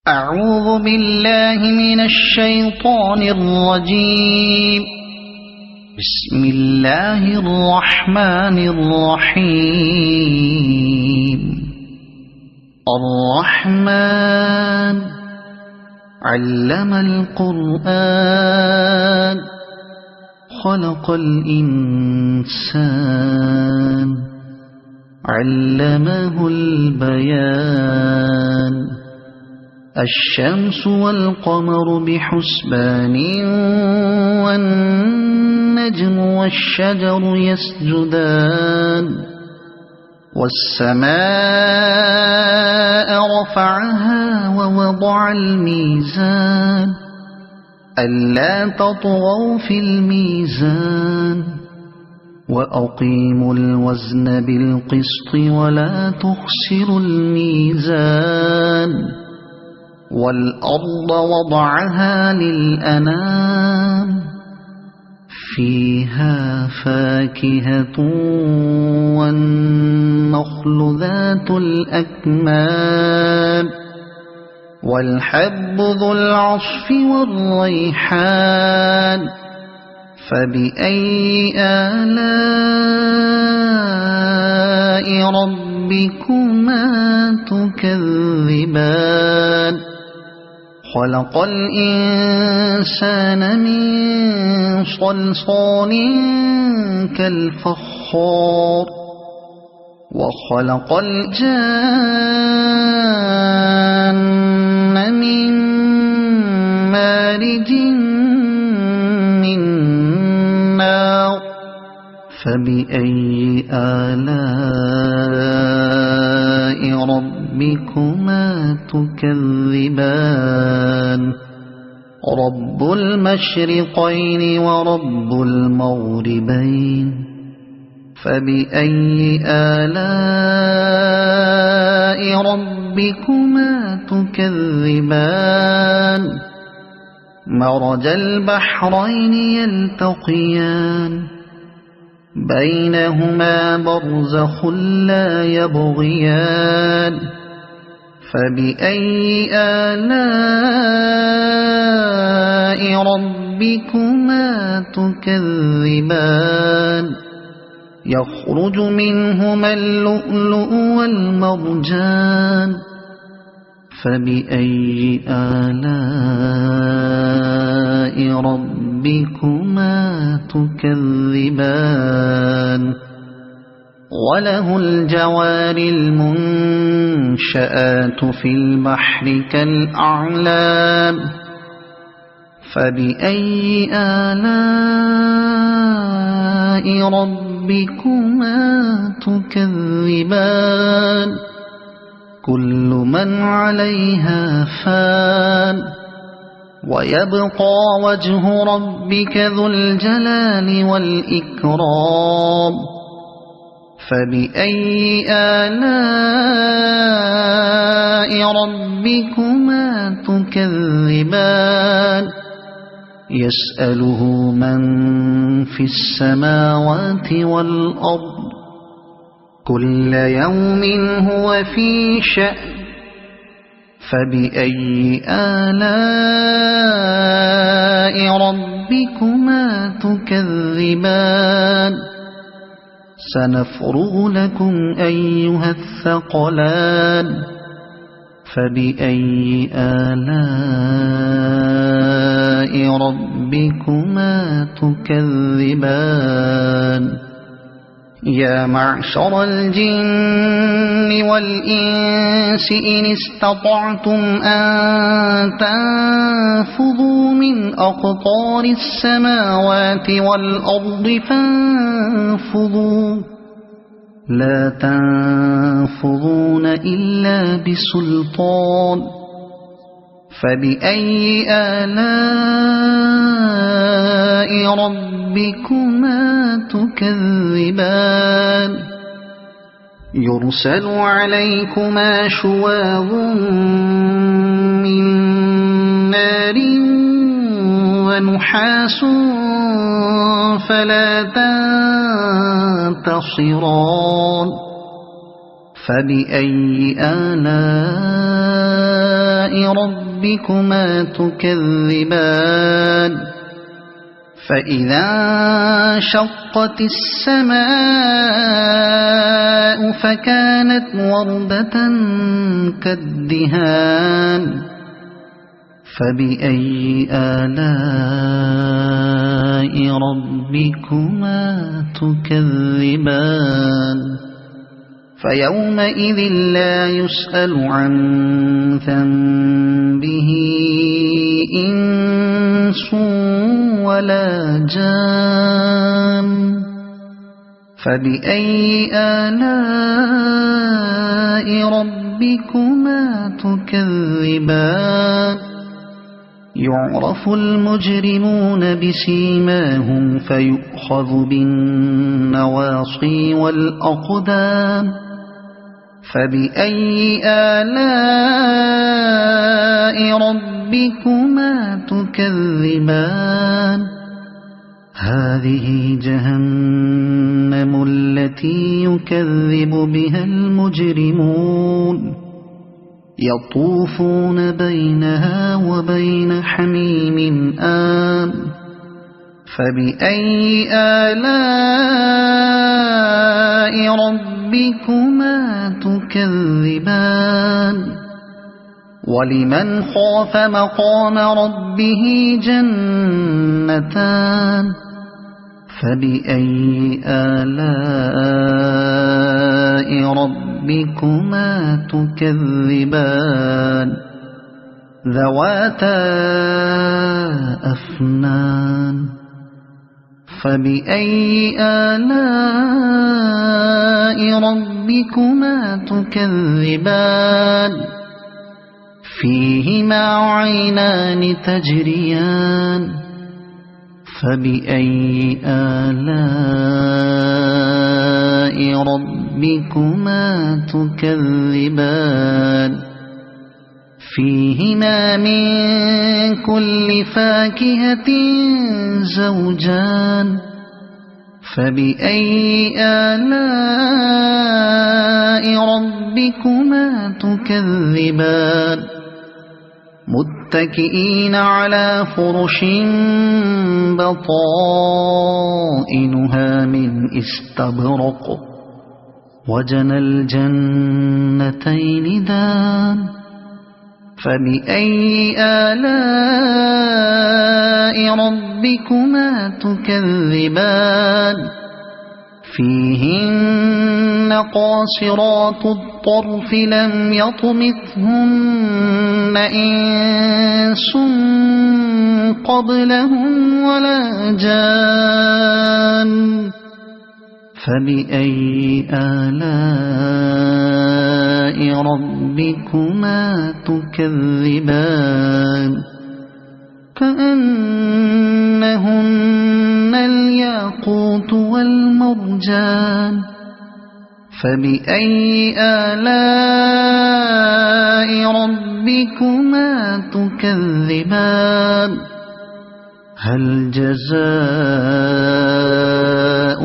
أعوذ بالله من الشيطان الرجيم. بسم الله الرحمن الرحيم. الرحمن علم القرآن خلق الإنسان علمه البيان. الشمس والقمر بحسبان والنجم والشجر يسجدان. والسماء رفعها ووضع الميزان ألا تطغوا في الميزان وأقيموا الوزن بالقسط ولا تخسروا الميزان. والأرض وضعها للأنام فيها فاكهة والنخل ذات الأكمام والحب ذو العصف والريحان. فبأي آلاء ربكما تكذبان. خلق الإنسان من صلصال كالفخار وخلق الجان من مارج من نار. فبأي آلاء ربكما تكذبان. رب المشرقين ورب المغربين. فبأي آلاء ربكما تكذبان. مرج البحرين يلتقيان بينهما برزخ لا يبغيان. فبأي آلاء ربكما تكذبان. يخرج منهما اللؤلؤ والمرجان. فبأي آلاء ربكما تكذبان. وله الجوار المنشآت في البحر كالأعلام. فبأي آلاء ربكما تكذبان. كل من عليها فان ويبقى وجه ربك ذو الجلال والإكرام. فبأي آلاء ربكما تكذبان. يسأله من في السماوات والأرض كل يوم هو في شأن. فبأي آلاء ربكما تكذبان. سنفرغ لكم أيها الثقلان. فبأي آلاء ربكما تكذبان. يا معشر الجن والإنس إن استطعتم أن تنفذوا من أقطار السماوات والأرض فانفذوا لا تنفذون إلا بسلطان. فبأي آلاء ربكما تكذبان. يرسل عليكما شواظ من نار ونحاس فلا تنتصران. فبأي آلاء ربكما تكذبان فإذا انشقت السماء فكانت وردة كالدهان فبأي آلاء ربكما تكذبان فيومئذ لا يسأل عن ذنبه إنس ولا جان فبأي آلاء ربكما تكذبان يعرف المجرمون بسيماهم فيؤخذ بالنواصي والأقدام فبأي آلاء ربكما تكذبان هذه جهنم التي يكذب بها المجرمون يطوفون بينها وبين حميم آن فبأي آلاء ربكما تكذبان ولمن خاف مقام ربه جنتان فبأي آلاء ربكما تكذبان ذواتا أفنان فبأي آلاء ربكما تكذبان فيهما عينان تجريان فبأي آلاء ربكما تكذبان فيهما من كل فاكهة زوجان فبأي آلاء ربكما تكذبان متكئين على فرش بطائنها من استبرق وجنى الجنتين دان فبأي آلاء ربكما تكذبان فيهن قاصرات الطرف لم يطمثهن إنس قبلهم ولا جان فبأي آلاء ربكما تكذبان كأنهن الياقوت والمرجان فبأي آلاء ربكما تكذبان هل جزاء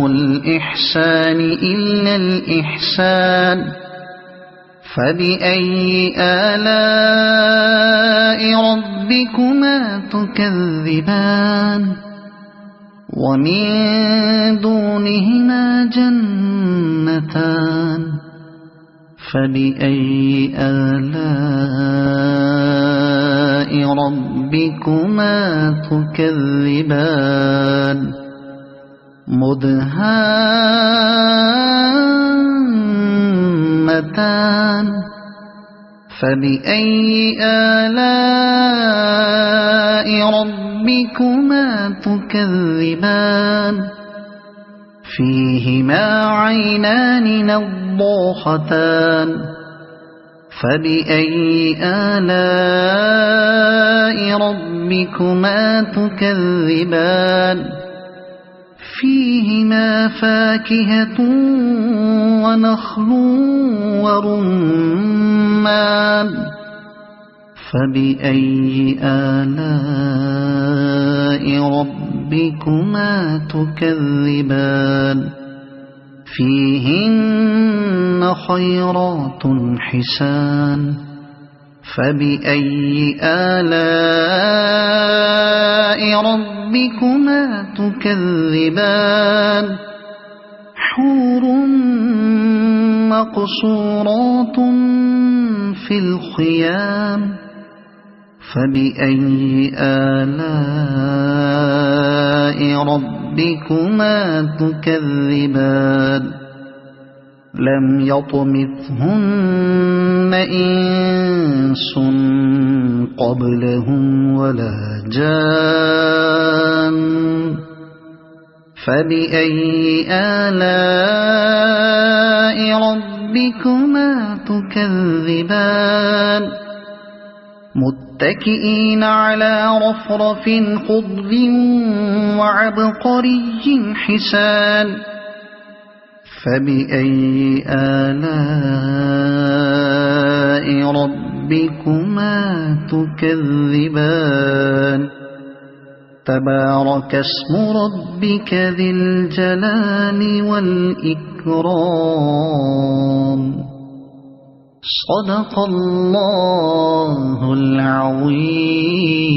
الإحسان إلا الإحسان فبأي آلاء ربكما تكذبان ومن دونهما جنتان فبأي آلاء ربكما تكذبان مدهامتان فبأي آلاء ربكما تكذبان فيهما عينان نضاختان فبأي آلاء ربكما تكذبان فيهما فاكهة ونخل ورمان فبأي آلاء ربكما تكذبان فيهن خيرات حسان فبأي آلاء ربكما تكذبان حور مقصورات في الخيام فبأي آلاء ربكما تكذبان لم يطمثهن إنس قبلهم ولا جان فبأي آلاء ربكما تكذبان متكئين على رفرف خضر وعبقري حسان فبأي آلاء ربكما تكذبان تبارك اسم ربك ذي الجلال والإكرام صدق الله العظيم.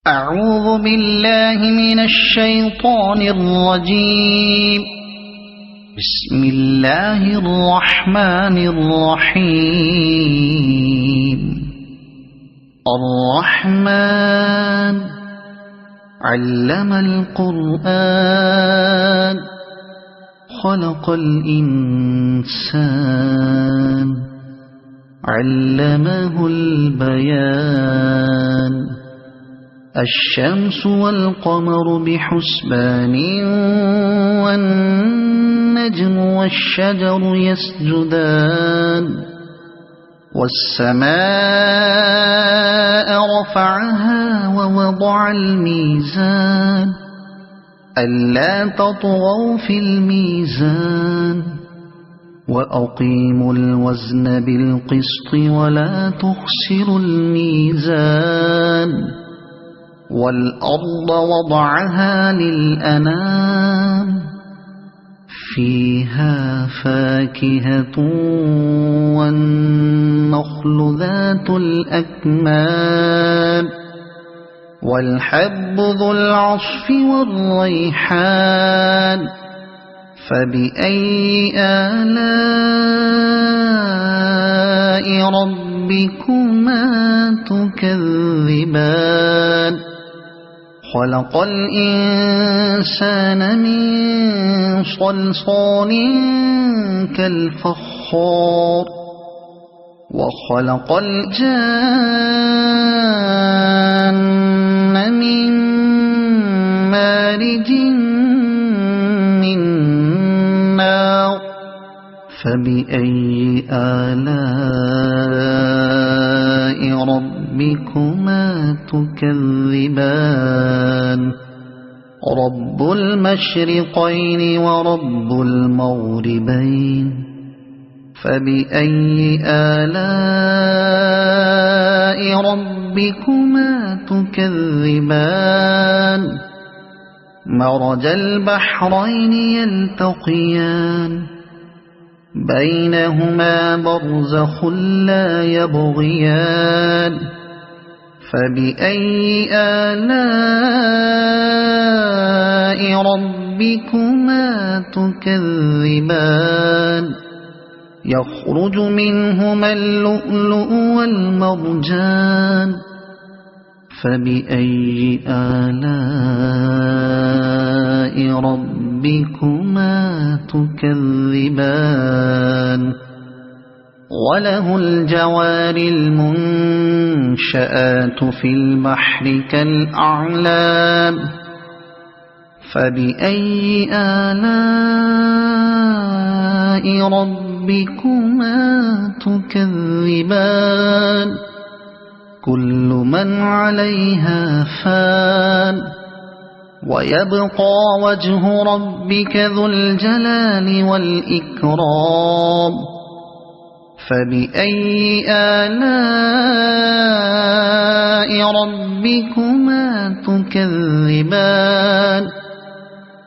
أعوذ بالله من الشيطان الرجيم. بسم الله الرحمن الرحيم. الرحمن علم القرآن خلق الإنسان علمه البيان الشمس والقمر بحسبان والنجم والشجر يسجدان والسماء رفعها ووضع الميزان ألا تطغوا في الميزان وأقيموا الوزن بالقسط ولا تخسروا الميزان والأرض وضعها للأنام فيها فاكهة والنخل ذات الأكمام والحب ذو العصف والريحان فبأي آلاء ربكما تكذبان خلق الإنسان من صلصال كالفخار وخلق الجان من مارج من نار فبأي آلاء ربكما تكذبان رب المشرقين ورب المغربين فبأي آلاء ربكما تكذبان مرج البحرين يلتقيان بينهما برزخ لا يبغيان فبأي آلاء ربكما تكذبان يخرج منهما اللؤلؤ والمرجان فبأي آلاء ربكما تكذبان وله الجوار المنشآت في البحر كالأعلام فبأي آلاء ربكما تكذبان كل من عليها فان ويبقى وجه ربك ذو الجلال والإكرام فبأي آلاء ربكما تكذبان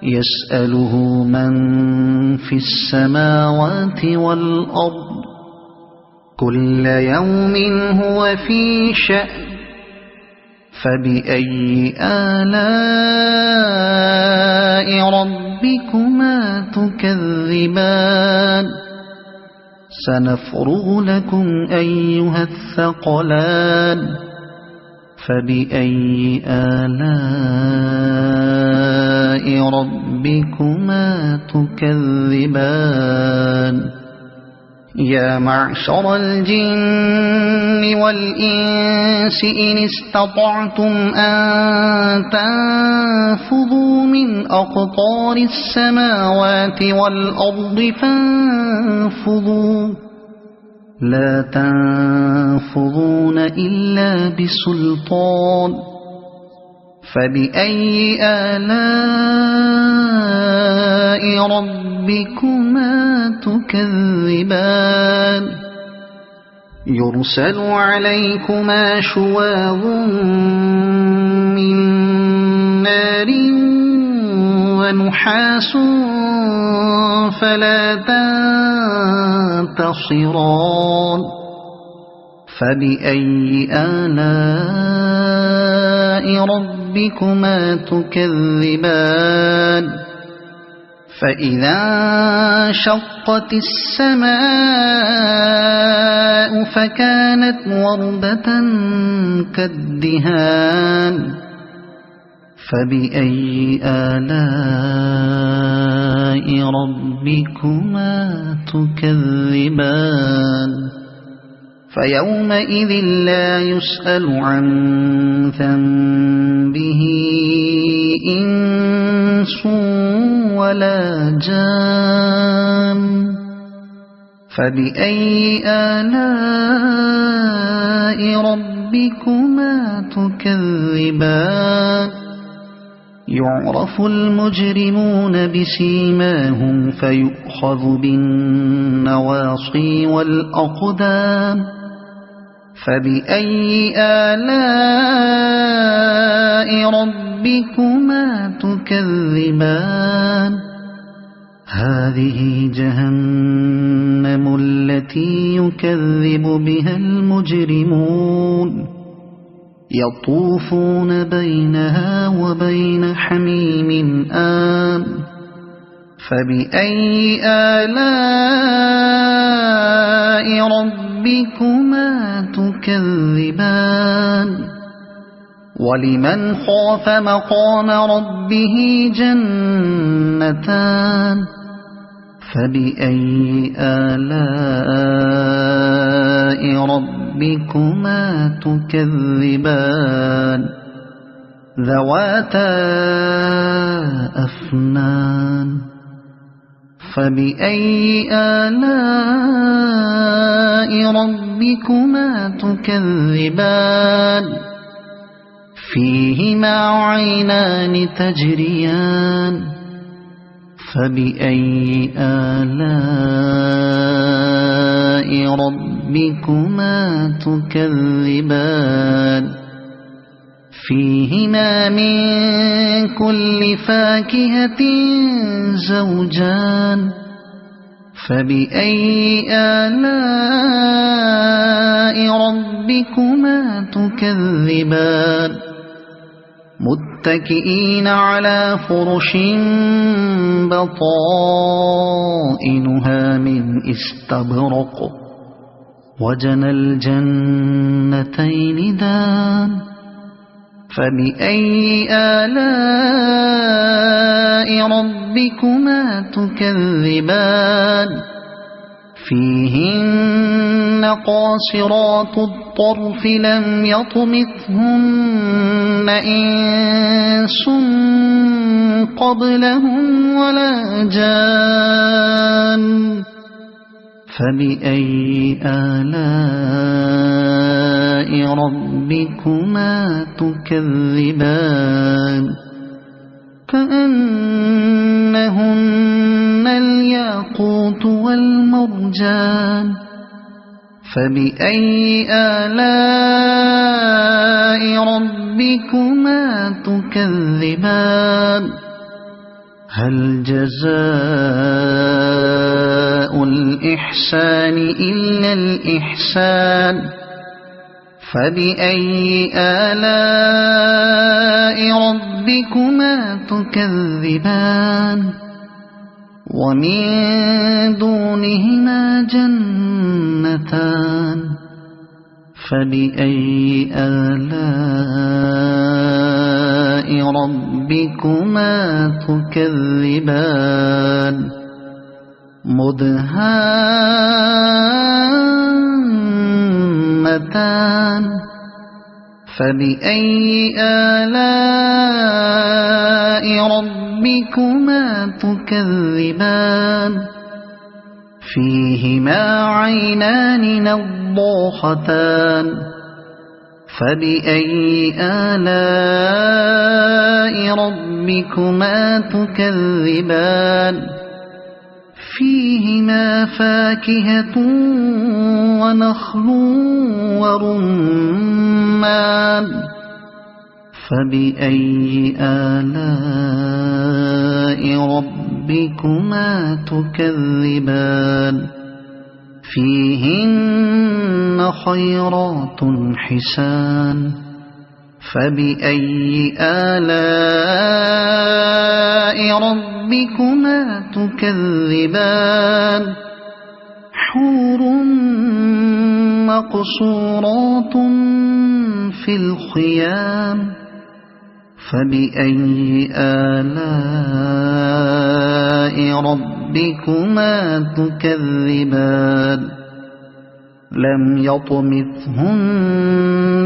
يسأله من في السماوات والأرض كل يوم هو في شأن فبأي آلاء ربكما تكذبان سنفرغ لكم أيها الثقلان فبأي آلاء ربكما تكذبان يا معشر الجن والإنس إن استطعتم أن تنفذوا من أقطار السماوات والأرض فانفذوا لا تنفذون إلا بسلطان فبأي آلاء ربكما تكذبان يرسل عليكما شواظ من نار ونحاس فلا تنتصران فبأي آلاء ربكما تكذبان فإذا انشقت السماء فكانت وردة كالدهان فبأي آلاء ربكما تكذبان فيومئذ لا يسأل عن ذنبه إنس ولا جان فبأي آلاء ربكما تكذبان يعرف المجرمون بسيماهم فيؤخذ بالنواصي والأقدام فبأي آلاء ربكما تكذبان هذه جهنم التي يكذب بها المجرمون يطوفون بينها وبين حميم آن فبأي آلاء ربكما تكذبان ولمن خاف مقام ربه جنتان فبأي آلاء ربكما تكذبان ذواتا أفنان فبأي آلاء ربكما تكذبان فيهما عينان تجريان فبأي آلاء ربكما تكذبان فيهما من كل فاكهة زوجان فبأي آلاء ربكما تكذبان متكئين على فرش بطائنها من استبرق وجنى الجنتين دان فبأي آلاء ربكما تكذبان فيهن قاصرات الطرف لم يطمثهن إنس قبلهم ولا جان فبأي آلاء ربكما تكذبان كأنهن الياقوت والمرجان فبأي آلاء ربكما تكذبان هل جزاء الإحسان إلا الإحسان فبأي آلاء ربكما تكذبان ومن دونهما جنتان فبأي آلاء ربكما تكذبان مدهامتان فبأي آلاء ربكما تكذبان فيهما عينان نضاختان فبأي آلاء ربكما تكذبان فيهما فاكهة ونخل ورمان فبأي آلاء ربكما تكذبان فيهن خيرات حسان فبأي آلاء ربكما تكذبان حور مقصورات في الخيام فبأي آلاء ربكما تكذبان لم يطمثهن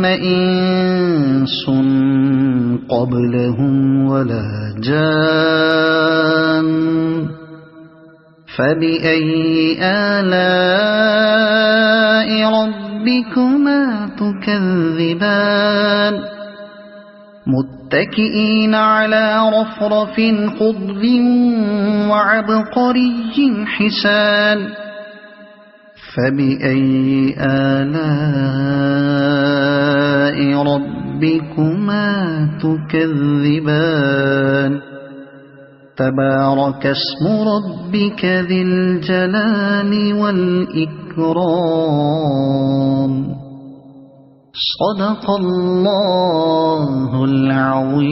إنس قبلهم ولا جان فبأي آلاء ربكما تكذبان متكئين على رفرف خضر وعبقري حسان فبأي آلاء ربكما تكذبان تبارك اسم ربك ذي الجلال والإكرام صدق الله العظيم.